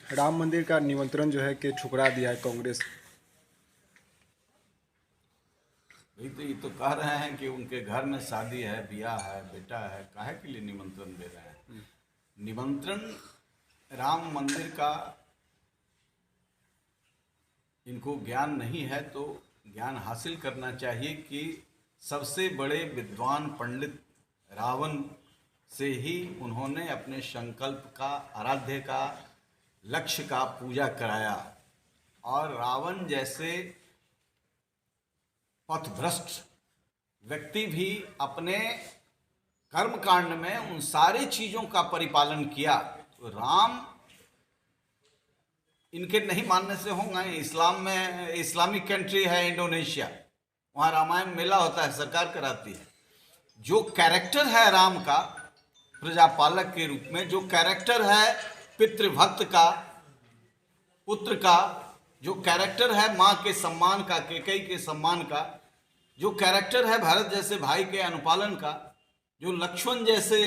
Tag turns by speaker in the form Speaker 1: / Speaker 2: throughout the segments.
Speaker 1: राम मंदिर का निमंत्रण जो है कि ठुकरा दिया है कांग्रेस।
Speaker 2: भाई तो ये तो कह रहे हैं कि उनके घर में शादी है, ब्याह है, बेटा है, काहे के लिए निमंत्रण दे रहे हैं? निमंत्रण राम मंदिर का इनको ज्ञान नहीं है तो ज्ञान हासिल करना चाहिए कि सबसे बड़े विद्वान पंडित रावण से ही उन्होंने अपने संकल्प का, आराध्य का, लक्ष्य का पूजा कराया। और रावण जैसे पथभ्रष्ट व्यक्ति भी अपने कर्मकांड में उन सारी चीजों का परिपालन किया। तो राम इनके नहीं मानने से होंगे। इस्लाम में, इस्लामिक कंट्री है इंडोनेशिया, वहाँ रामायण मेला होता है, सरकार कराती है। जो कैरेक्टर है राम का प्रजापालक के रूप में, जो कैरेक्टर है पितृभक्त का, पुत्र का, जो कैरेक्टर है माँ के सम्मान का, कैकेयी के सम्मान का, जो कैरेक्टर है भरत जैसे भाई के अनुपालन का, जो लक्ष्मण जैसे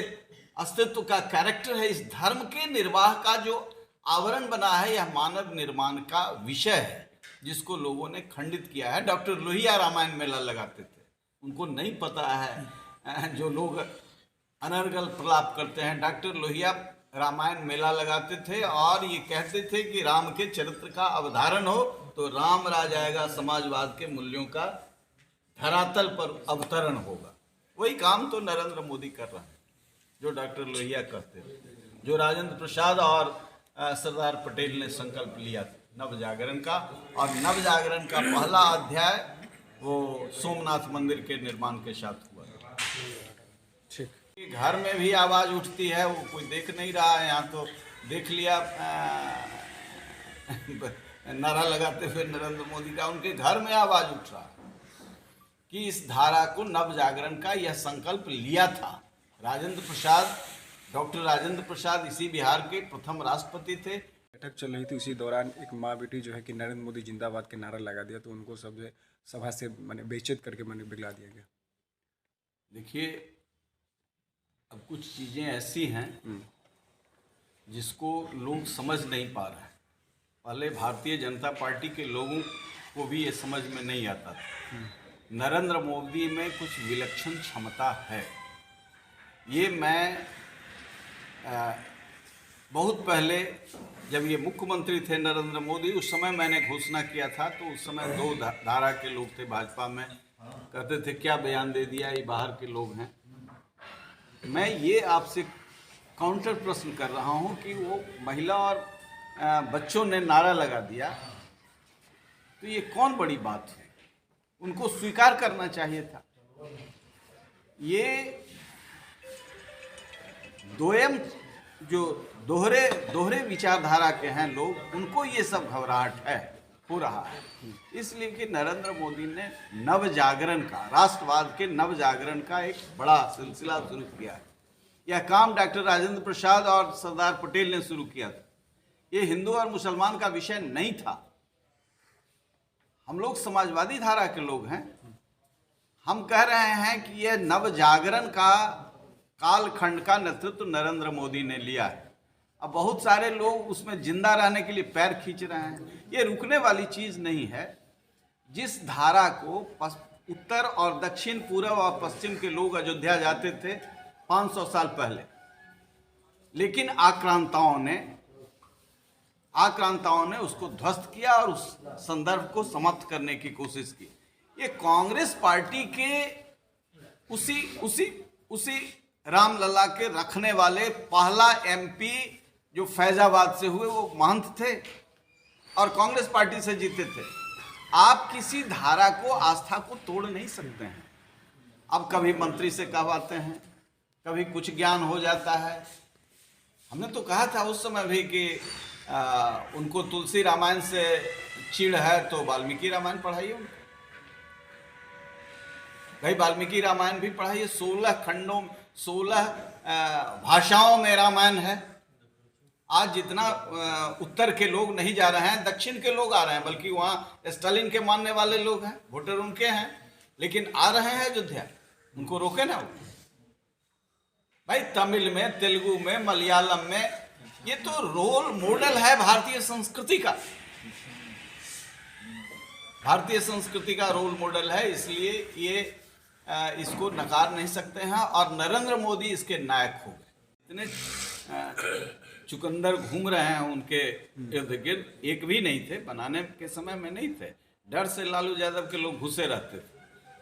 Speaker 2: अस्तित्व का कैरेक्टर है, इस धर्म के निर्वाह का जो आवरण बना है, यह मानव निर्माण का विषय है जिसको लोगों ने खंडित किया है। डॉक्टर लोहिया रामायण मेला लगाते थे, उनको नहीं पता है जो लोग अनर्गल प्रलाप करते हैं। डॉक्टर लोहिया रामायण मेला लगाते थे और ये कहते थे कि राम के चरित्र का अवधारण हो तो राम राज आएगा, समाजवाद के मूल्यों का धरातल पर अवतरण होगा। वही काम तो नरेंद्र मोदी कर रहा है जो डॉक्टर लोहिया कहते थे, जो राजेंद्र प्रसाद और सरदार पटेल ने संकल्प लिया था नव जागरण का। और नव जागरण का पहला अध्याय वो सोमनाथ मंदिर के निर्माण के साथ हुआ। ठीक, घर में भी आवाज उठती है, वो कोई देख नहीं रहा है, यहाँ तो देख लिया नारा लगाते हुए नरेंद्र मोदी का, उनके घर में आवाज उठ रहा है कि इस धारा को नव जागरण का यह संकल्प लिया था राजेंद्र प्रसाद। डॉक्टर राजेंद्र प्रसाद इसी बिहार के प्रथम राष्ट्रपति थे।
Speaker 1: बैठक चल रही थी, उसी दौरान एक माँ बेटी जो है कि नरेंद्र मोदी जिंदाबाद के नारा लगा दिया, तो उनको सब सभा से मैंने बेइज्जत करके मैंने बिगला दिया गया।
Speaker 2: देखिए, अब कुछ चीज़ें ऐसी हैं जिसको लोग समझ नहीं पा रहे हैं। पहले भारतीय जनता पार्टी के लोगों को भी ये समझ में नहीं आता था। नरेंद्र मोदी में कुछ विलक्षण क्षमता है। ये मैं बहुत पहले जब ये मुख्यमंत्री थे नरेंद्र मोदी, उस समय मैंने घोषणा किया था, तो उस समय दो धारा के लोग थे भाजपा में, कहते थे क्या बयान दे दिया, ये बाहर के लोग हैं। मैं ये आपसे काउंटर प्रश्न कर रहा हूँ कि वो महिला और बच्चों ने नारा लगा दिया, तो ये कौन बड़ी बात है? उनको स्वीकार करना चाहिए था। ये दोयम जो दोहरे विचारधारा के हैं लोग, उनको ये सब घबराहट हो रहा है। इसलिए कि नरेंद्र मोदी ने नव जागरण का, राष्ट्रवाद के नव जागरण का एक बड़ा सिलसिला शुरू किया है। यह काम डॉक्टर राजेंद्र प्रसाद और सरदार पटेल ने शुरू किया था। ये हिंदू और मुसलमान का विषय नहीं था। हम लोग समाजवादी धारा के लोग हैं। हम कह रहे हैं कि यह नव जागरण का कालखंड का नेतृत्व नरेंद्र मोदी ने लिया है। अब बहुत सारे लोग उसमें जिंदा रहने के लिए पैर खींच रहे हैं। ये रुकने वाली चीज नहीं है। जिस धारा को उत्तर और दक्षिण, पूर्व और पश्चिम के लोग अयोध्या जाते थे 500 साल पहले, लेकिन आक्रांताओं ने उसको ध्वस्त किया और उस संदर्भ को समाप्त करने की कोशिश की। ये कांग्रेस पार्टी के उसी रामलला के रखने वाले पहला एमपी जो फैजाबाद से हुए, वो महंत थे और कांग्रेस पार्टी से जीते थे। आप किसी धारा को, आस्था को तोड़ नहीं सकते हैं। अब कभी मंत्री से कहवाते हैं, कभी कुछ ज्ञान हो जाता है। हमने तो कहा था उस समय भी कि उनको तुलसी रामायण से चिढ़ है तो वाल्मीकि रामायण पढ़ाइए उनको। भाई वाल्मीकि रामायण भी पढ़ाइए। 16 खंडों, 16 भाषाओं में रामायण है। आज जितना उत्तर के लोग नहीं जा रहे हैं, दक्षिण के लोग आ रहे हैं, बल्कि वहाँ स्टालिन के मानने वाले लोग हैं, वोटर उनके हैं, लेकिन आ रहे हैं अयोध्या। उनको रोके ना। भाई तमिल में, तेलुगु में, मलयालम में ये तो रोल मॉडल है भारतीय संस्कृति का, भारतीय संस्कृति का रोल मॉडल है, इसलिए ये इसको नकार नहीं सकते हैं। और नरेंद्र मोदी इसके नायक हो गए। इतने चुकंदर घूम रहे हैं उनके इर्द गिर्द, एक भी नहीं थे बनाने के समय में, नहीं थे। डर से लालू यादव के लोग घुसे रहते थे,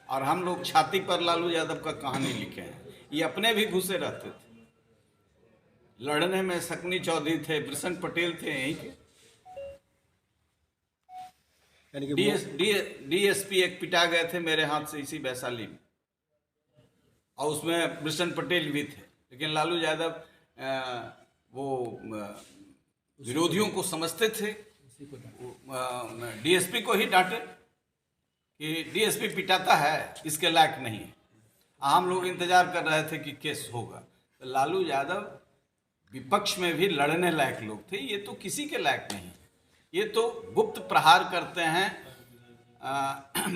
Speaker 2: और हम लोग छाती पर लालू यादव का कहानी लिखे हैं। ये अपने भी घुसे रहते थे। लड़ने में सकनी चौधरी थे, बृषण पटेल थे यहीं के।
Speaker 1: यानी कि
Speaker 2: डीएसपी एक पिटा गए थे मेरे हाथ से इसी वैशाली में, और उसमें बृषण पटेल भी थे। लेकिन लालू यादव वो विरोधियों को समझते थे, डीएसपी को ही डांटे कि डीएसपी पिटाता है, इसके लायक नहीं है। हम लोग इंतजार कर रहे थे कि केस होगा। तो लालू यादव विपक्ष में भी लड़ने लायक लोग थे, ये तो किसी के लायक नहीं। ये तो गुप्त प्रहार करते हैं।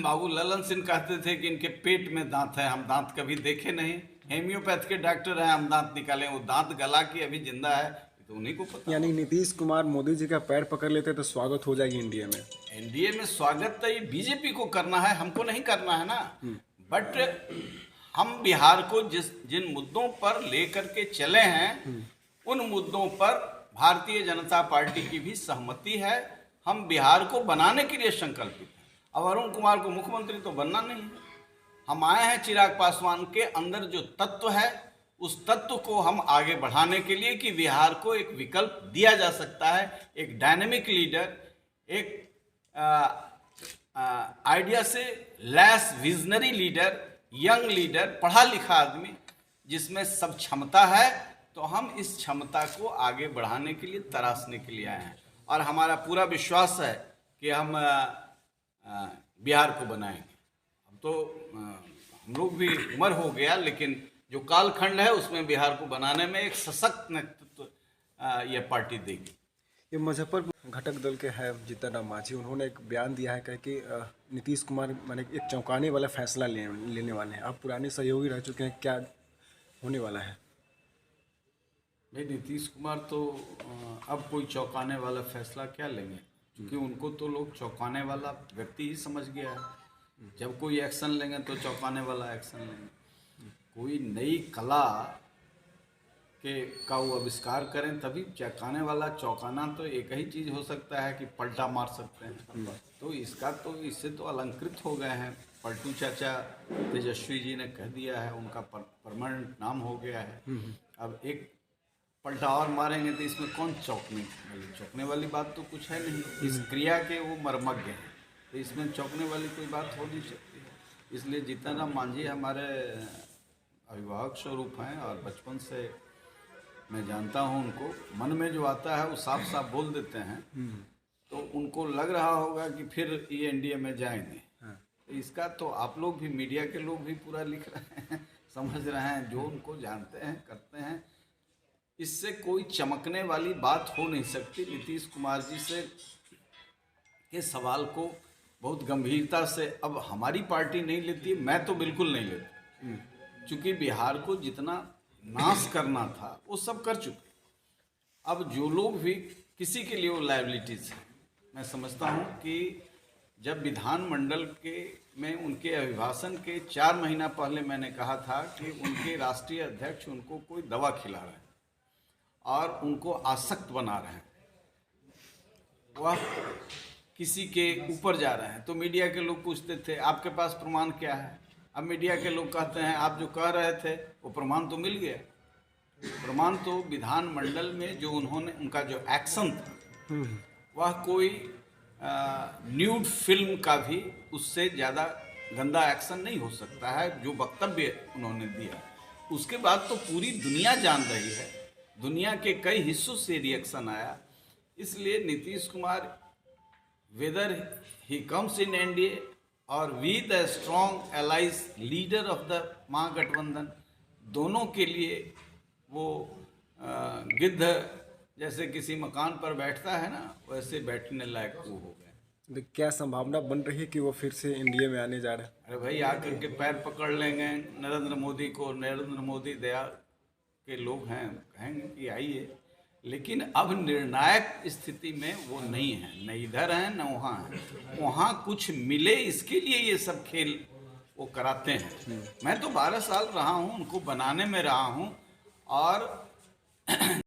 Speaker 2: बाबू ललन सिंह कहते थे कि इनके पेट में दांत है, हम दांत कभी देखे नहीं। हेम्योपैथ के डॉक्टर हैं, हम दांत निकालें, वो दांत गला के अभी जिंदा है, तो उन्हीं को पता।
Speaker 1: यानी नीतीश कुमार मोदी जी का पैर पकड़ लेते तो स्वागत हो जाएगी एनडीए में।
Speaker 2: एनडीए में स्वागत तो ये बीजेपी को करना है, हमको नहीं करना है ना। बट हम बिहार को जिन मुद्दों पर लेकर के चले हैं, उन मुद्दों पर भारतीय जनता पार्टी की भी सहमति है। हम बिहार को बनाने के लिए संकल्पित हैं। अब अरुण कुमार को मुख्यमंत्री तो बनना नहीं है। हम आए हैं चिराग पासवान के अंदर जो तत्व है, उस तत्व को हम आगे बढ़ाने के लिए कि बिहार को एक विकल्प दिया जा सकता है, एक डायनेमिक लीडर, एक आइडिया से lace visionary leader, young leader, पढ़ा लिखा आदमी जिसमें सब क्षमता है। तो हम इस क्षमता को आगे बढ़ाने के लिए, तराशने के लिए आए हैं। और हमारा पूरा विश्वास है कि हम बिहार को बनाएंगे। अब तो हम लोग भी उम्र हो गया, लेकिन जो कालखंड है उसमें बिहार को बनाने में एक सशक्त नेतृत्व यह पार्टी देगी।
Speaker 1: ये मुजफ्फरपुर घटक दल के हैं जीतन राम मांझी, उन्होंने एक बयान दिया है कह कि नीतीश कुमार माने एक चौंकाने वाला फैसला लेने वाले हैं। आप पुराने सहयोगी रह चुके हैं, क्या होने वाला है?
Speaker 2: भाई नीतीश कुमार तो अब कोई चौंकाने वाला फैसला क्या लेंगे, क्योंकि उनको तो लोग चौंकाने वाला व्यक्ति ही समझ गया है। जब कोई एक्शन लेंगे तो चौंकाने वाला एक्शन लेंगे। कोई नई कला का वो आविष्कार करें तभी चौंकाने वाला। चौंकाना तो एक ही चीज़ हो सकता है कि पलटा मार सकते हैं। तो इसका तो इससे तो अलंकृत हो गए हैं। पलटू चाचा तेजस्वी जी ने कह दिया है, उनका परमानेंट नाम हो गया है। अब एक पलटा और मारेंगे तो इसमें कौन चौंकने वाली बात तो कुछ है नहीं। इस क्रिया के वो मर्मज्ञ हैं, तो इसमें चौंकने वाली कोई बात हो नहीं सकती है। इसलिए जीतन राम मांझी हमारे अभिभावक स्वरूप हैं, और बचपन से मैं जानता हूं उनको। मन में जो आता है वो साफ साफ बोल देते हैं। तो उनको लग रहा होगा कि फिर ये एनडीए में जाएंगे। तो इसका तो आप लोग भी, मीडिया के लोग भी पूरा लिख रहे हैं, समझ रहे हैं, जो उनको जानते हैं करते हैं। इससे कोई चमकने वाली बात हो नहीं सकती। नीतीश कुमार जी से के सवाल को बहुत गंभीरता से अब हमारी पार्टी नहीं लेती, मैं तो बिल्कुल नहीं लेती। क्योंकि बिहार को जितना नाश करना था वो सब कर चुके। अब जो लोग भी, किसी के लिए वो लायबिलिटीज है। मैं समझता हूँ कि जब विधानमंडल में उनके अभिभाषण के 4 महीना पहले मैंने कहा था कि उनके राष्ट्रीय अध्यक्ष उनको कोई दवा खिला रहे हैं और उनको आसक्त बना रहे हैं, वह किसी के ऊपर जा रहे हैं, तो मीडिया के लोग पूछते थे आपके पास प्रमाण क्या है। अब मीडिया के लोग कहते हैं आप जो कह रहे थे वो प्रमाण तो मिल गया। प्रमाण तो विधानमंडल में जो उनका जो एक्शन था वह कोई न्यूड फिल्म का भी उससे ज़्यादा गंदा एक्शन नहीं हो सकता है। जो वक्तव्य उन्होंने दिया उसके बाद तो पूरी दुनिया जान रही है, दुनिया के कई हिस्सों से रिएक्शन आया। इसलिए Nitish Kumar, whether he comes in NDA और we the strong allies leader of the Mahagathbandhan, दोनों के लिए वो गिद्ध जैसे किसी मकान पर बैठता है ना, वैसे बैठने लायक वो हो गए।
Speaker 1: तो क्या संभावना बन रही है कि वो फिर से एनडीए में आने जा रहे हैं?
Speaker 2: अरे भाई आकर के पैर पकड़ लेंगे नरेंद्र मोदी को। नरेंद्र मोदी दया के लोग हैं, कहेंगे कि आइए। लेकिन अब निर्णायक स्थिति में वो नहीं है, न इधर है न वहाँ है। वहाँ कुछ मिले इसके लिए ये सब खेल वो कराते हैं। मैं तो 12 साल रहा हूँ, उनको बनाने में रहा हूँ, और